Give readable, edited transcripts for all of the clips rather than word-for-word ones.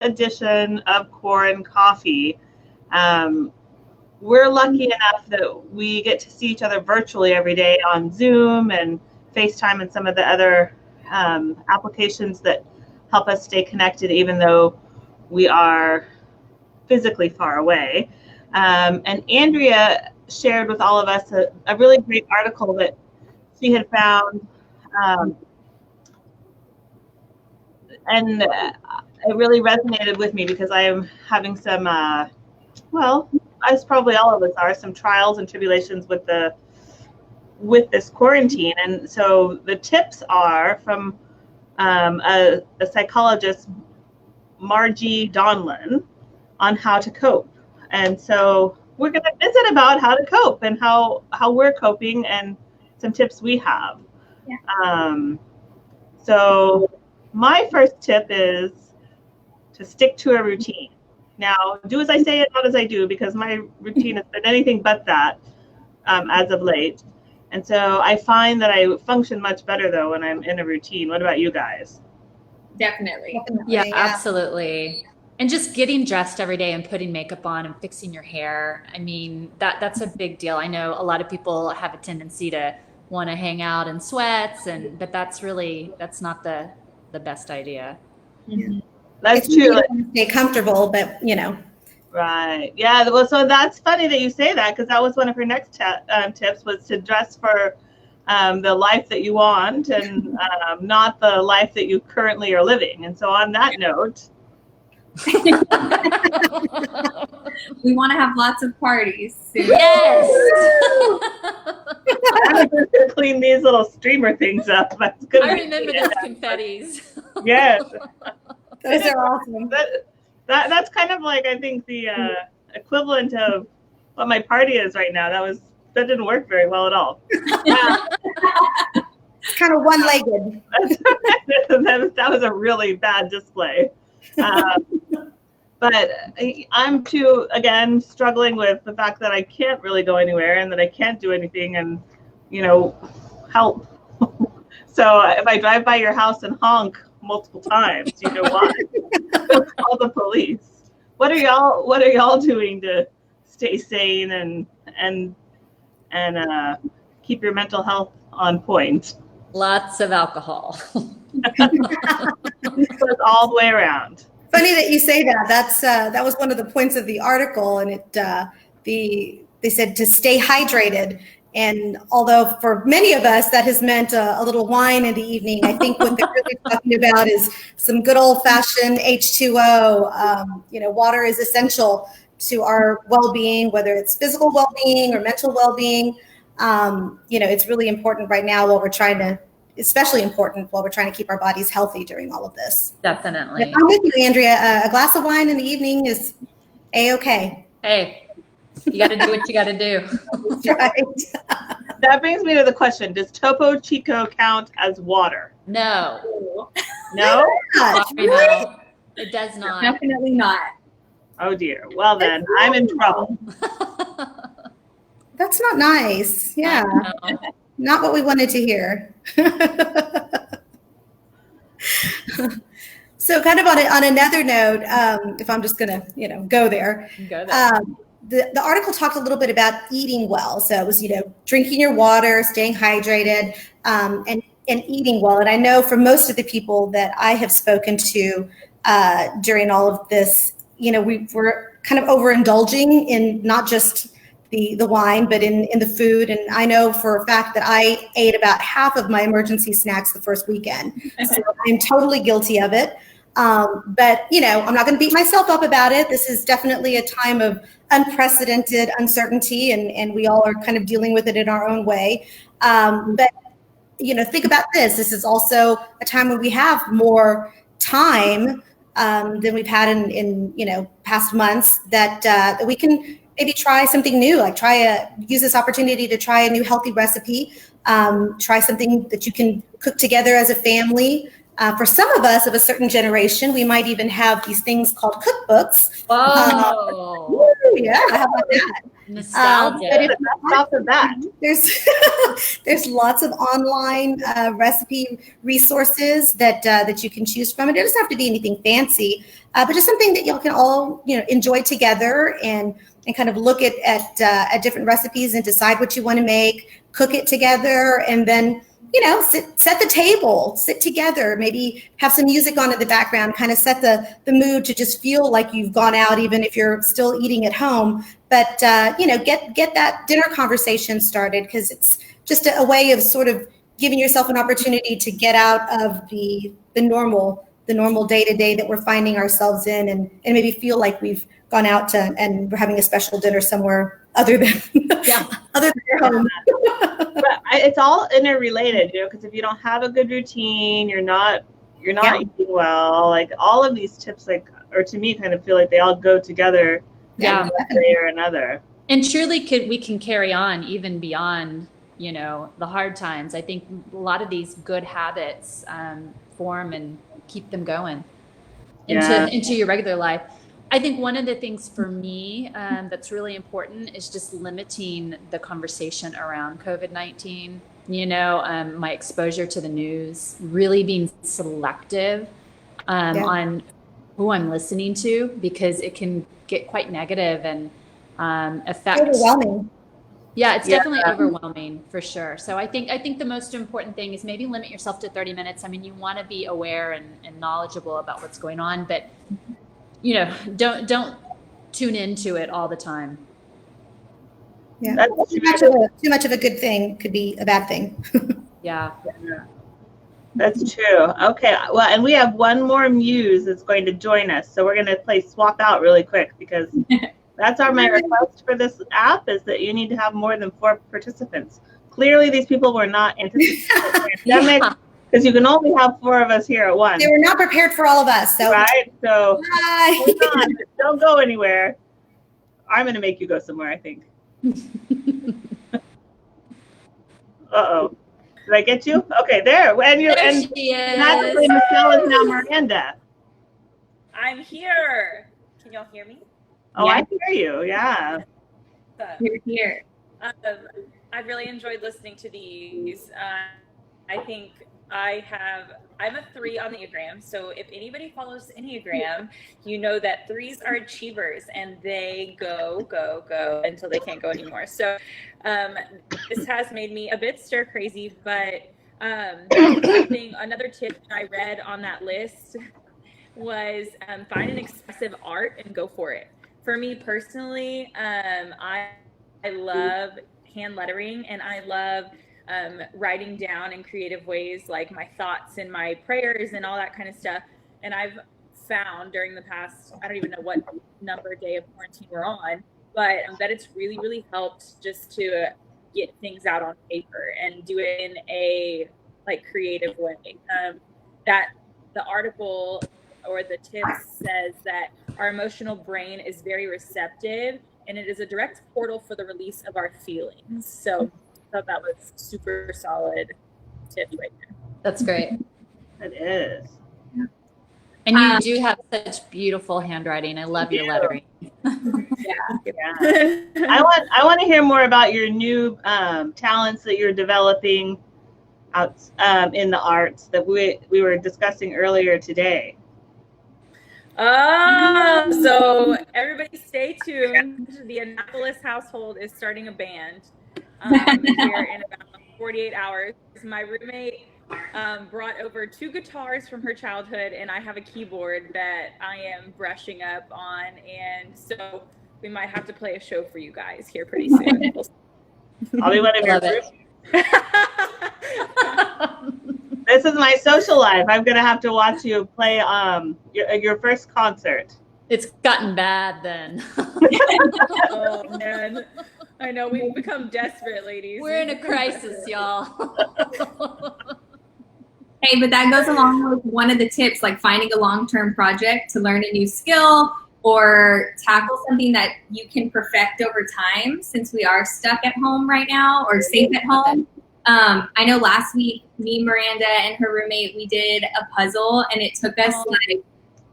edition of QuaranCOFFEE. We're lucky enough that we get to see each other virtually every day on Zoom and FaceTime and some of the other applications that help us stay connected, even though we are physically far away. And Andrea shared with all of us a really great article that she had found. And it really resonated with me because I am having some, as probably all of us are, some trials and tribulations with this quarantine. And so the tips are from a psychologist, Margie Donlan, on how to cope. And so we're going to visit about how to cope and how we're coping and some tips we have. Yeah. So my first tip is to stick to a routine. Now, do as I say and not as I do, because my routine has been anything but that as of late. And so I find that I function much better, though, when I'm in a routine. What about you guys? Definitely. Yeah, absolutely. And just getting dressed every day and putting makeup on and fixing your hair. I mean, that's a big deal. I know a lot of people have a tendency to want to hang out in sweats, but that's not the best idea. Mm-hmm. That's true. Stay comfortable, but Right. Yeah. Well, so that's funny that you say that, because that was one of her next tips, was to dress for the life that you want and not the life that you currently are living. And so on that note, we want to have lots of parties soon. Yes. I'm going to clean these little streamer things up. I remember those confettis. Yes. Those are awesome. That's kind of like, I think, the equivalent of what my party is right now. That didn't work very well at all. It's kind of one-legged. That was a really bad display. But I'm too, again, struggling with the fact that I can't really go anywhere and that I can't do anything and, help. So if I drive by your house and honk multiple times, you know why. Call the police. What are y'all doing to stay sane and keep your mental health on point? Lots of alcohol. It's all the way around. Funny that you say that. That was one of the points of the article, and they said to stay hydrated. And although for many of us that has meant a little wine in the evening, I think what they're really talking about is some good old-fashioned H2O. Water is essential to our well-being, whether it's physical well-being or mental well-being. It's really important right now especially important while we're trying to keep our bodies healthy during all of this. Definitely. I'm with you, Andrea. A glass of wine in the evening is A-okay. Hey, you got to do what you got to do. That's right. That brings me to the question: does Topo Chico count as water? No. No? No, it does not. Definitely not. Oh dear. Well then, I'm in trouble. That's not nice. Yeah. Not what we wanted to hear. So kind of on another note, if I'm just going to, go there. The article talked a little bit about eating well. So it was, drinking your water, staying hydrated, and eating well. And I know for most of the people that I have spoken to during all of this, we're kind of overindulging in not just the wine, but in the food. And I know for a fact that I ate about half of my emergency snacks the first weekend. So I'm totally guilty of it. But, I'm not going to beat myself up about it. This is definitely a time of unprecedented uncertainty, and we all are kind of dealing with it in our own way. But, think about this. This is also a time when we have more time than we've had in past months that we can maybe try something new, like use this opportunity to try a new healthy recipe, try something that you can cook together as a family. For some of us of a certain generation, we might even have these things called cookbooks. Oh, yeah, how about that? Nostalgia. Off the bat. There's lots of online recipe resources that you can choose from. It doesn't have to be anything fancy, but just something that y'all can all enjoy together and kind of look at different recipes and decide what you want to make, cook it together, and then set the table, sit together, maybe have some music on in the background, kind of set the mood to just feel like you've gone out, even if you're still eating at home. But, get that dinner conversation started, because it's just a way of sort of giving yourself an opportunity to get out of the normal day-to-day that we're finding ourselves in, and maybe feel like we've gone out and we're having a special dinner somewhere other than other than your home. But it's all interrelated, because if you don't have a good routine, you're not eating well. Like all of these tips, or to me, kind of feel like they all go together. One way or another. And surely we can carry on even beyond the hard times. I think a lot of these good habits form and keep them going into your regular life. I think one of the things for me that's really important is just limiting the conversation around COVID-19. My exposure to the news, really being selective on who I'm listening to, because it can get quite negative and affect. Overwhelming. Yeah, it's definitely overwhelming for sure. So I think the most important thing is maybe limit yourself to 30 minutes. I mean, you want to be aware and knowledgeable about what's going on, but don't tune into it all the time. Yeah, too much of a good thing could be a bad thing. Yeah. That's true. Okay. Well, and we have one more Muse that's going to join us. So we're going to play Swap Out really quick, because that's my request for this app, is that you need to have more than 4 participants. Clearly, these people were not anticipating the pandemic, because you can only have 4 of us here at once. They were not prepared for all of us. So. Right. So don't go anywhere. I'm going to make you go somewhere, I think. Uh-oh. Did I get you? Okay, there. And She is. Magically, Michelle is now Miranda. I'm here. Can y'all hear me? Oh, yeah. I hear you. Yeah. You're here. I've really enjoyed listening to these. I think I'm a 3 on the Enneagram. So if anybody follows Enneagram, you know that 3s are achievers, and they go until they can't go anymore. So this has made me a bit stir crazy, but another tip that I read on that list was find an expressive art and go for it. For me personally, I love hand lettering, and I love writing down in creative ways, like my thoughts and my prayers and all that kind of stuff. And I've found during the past, I don't even know what number day of quarantine we're on, but that it's really, really helped just to get things out on paper and do it in a creative way. That the article or the tips says that our emotional brain is very receptive, and it is a direct portal for the release of our feelings. So I thought that was super solid tip right there. That's great. It is. And you do have such beautiful handwriting. I love your lettering. Yeah. I want to hear more about your new talents that you're developing out in the arts that we were discussing earlier today. So everybody stay tuned. The Annapolis household is starting a band here in about 48 hours. My roommate brought over 2 guitars from her childhood, and I have a keyboard that I am brushing up on, and so we might have to play a show for you guys here pretty soon. I'll be one of your group. This is my social life. I'm gonna have to watch you play your first concert. It's gotten bad then. Oh man, I know we've become desperate, ladies. We're in a crisis, y'all. Hey, but that goes along with one of the tips, like finding a long-term project to learn a new skill or tackle something that you can perfect over time, since we are stuck at home right now or safe at home. I know last week, me, Miranda, and her roommate, we did a puzzle, and it took us like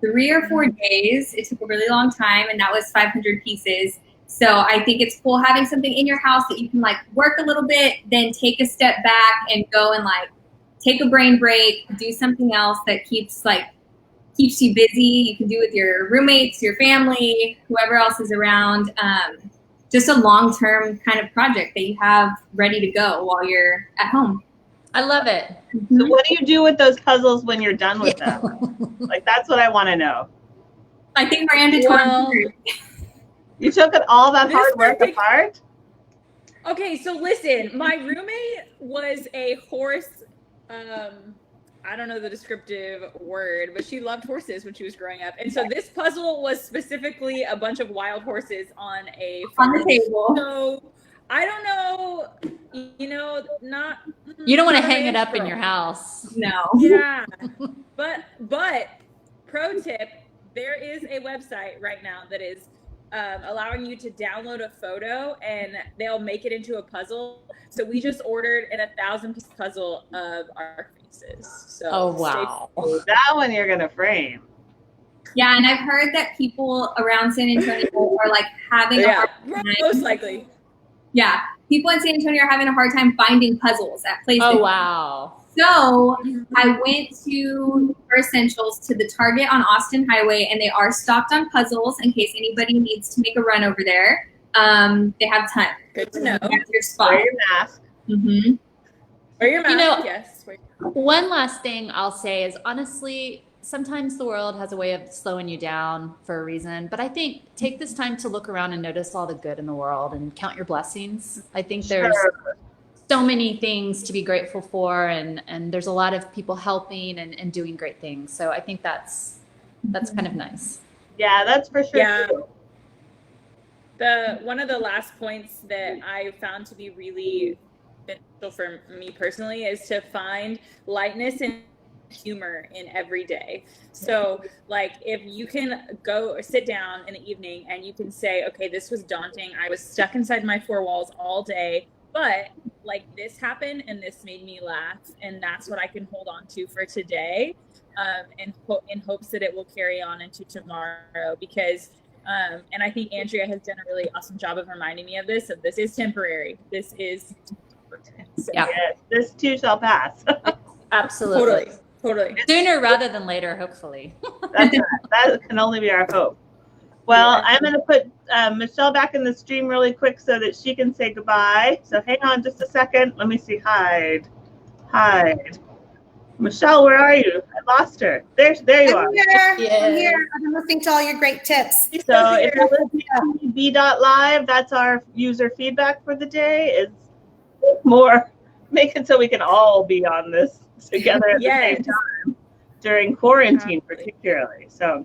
3 or 4 days. It took a really long time, and that was 500 pieces So I think it's cool having something in your house that you can like work a little bit, then take a step back and go and like take a brain break, do something else that keeps you busy. You can do with your roommates, your family, whoever else is around. Just a long-term kind of project that you have ready to go while you're at home. I love it. So what do you do with those puzzles when you're done with them? Like, that's what I want to know. I think Miranda told me. You took all that hard work apart? Okay, so listen, my roommate was a horse, I don't know the descriptive word, but she loved horses when she was growing up. And so this puzzle was specifically a bunch of wild horses on the table. So I don't know, you know, you don't want to hang it up in your house. No. Yeah. But pro tip, there is a website right now that is allowing you to download a photo and they'll make it into a puzzle. So we just ordered an 1,000-piece puzzle of our faces. So oh wow, that one you're gonna frame. Yeah, and I've heard that people around San Antonio are like having a hard time. Most likely. Yeah, people in San Antonio are having a hard time finding puzzles at places. Oh wow. So I went to for essentials to the Target on Austin Highway, and they are stocked on puzzles in case anybody needs to make a run over there. They have tons. Good to know. Your spot. Wear your mask. Mm-hmm. Wear your mask. You know, yes. One last thing I'll say is honestly, sometimes the world has a way of slowing you down for a reason, but I think take this time to look around and notice all the good in the world and count your blessings. I think there's so many things to be grateful for, and there's a lot of people helping and doing great things. So I think that's kind of nice. Yeah, that's for sure. Yeah. One of the last points that I found to be really beneficial for me personally is to find lightness and humor in every day. So like if you can go or sit down in the evening and you can say, okay, this was daunting. I was stuck inside my four walls all day, but like this happened and this made me laugh, and that's what I can hold on to for today, in hopes that it will carry on into tomorrow. Because and I think Andrea has done a really awesome job of reminding me of this. So this is temporary. This is so, yeah. Yes, this too shall pass. Absolutely. Totally. Sooner rather than later, hopefully. That can only be our hope. Well, I'm going to put Michelle back in the stream really quick so that she can say goodbye. So hang on just a second. Let me see. Hide. Michelle, where are you? I lost her. There you are. I'm here. I've been listening to all your great tips. So if you're listening to B.Live, that's our user feedback for the day. Is more make it so we can all be on this together at the same time during quarantine, particularly. So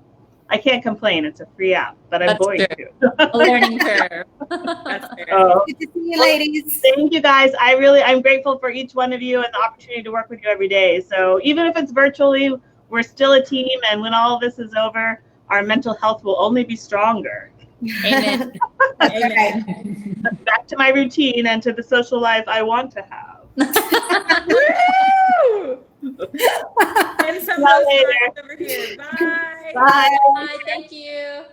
I can't complain. It's a free app, but I'm going to. A learning curve. That's fair. Good to see you, ladies. Thank you, guys. I'm grateful for each one of you and the opportunity to work with you every day. So even if it's virtually, we're still a team. And when all of this is over, our mental health will only be stronger. Amen. Amen. Back to my routine and to the social life I want to have. And some of those over here. Bye. Bye. Bye. Thank you.